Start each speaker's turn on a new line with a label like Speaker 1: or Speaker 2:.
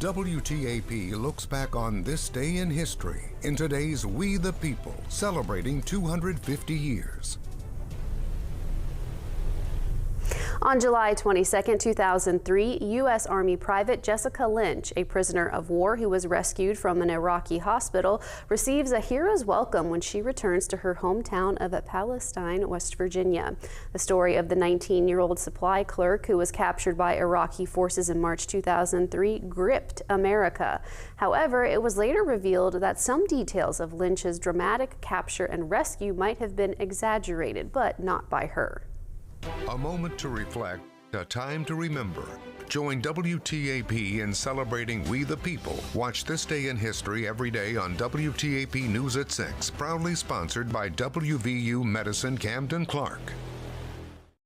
Speaker 1: WTAP looks back on this day in history in today's We the People, celebrating 250 years.
Speaker 2: On July 22, 2003, U.S. Army Private Jessica Lynch, a prisoner of war who was rescued from an Iraqi hospital, receives a hero's welcome when she returns to her hometown of Palestine, West Virginia. The story of the 19-year-old supply clerk who was captured by Iraqi forces in March 2003 gripped America. However, it was later revealed that some details of Lynch's dramatic capture and rescue might have been exaggerated, but not by her.
Speaker 1: A moment to reflect, a time to remember. Join WTAP in celebrating We the People. Watch This Day in History every day on WTAP News at 6, proudly sponsored by WVU Medicine Camden Clark.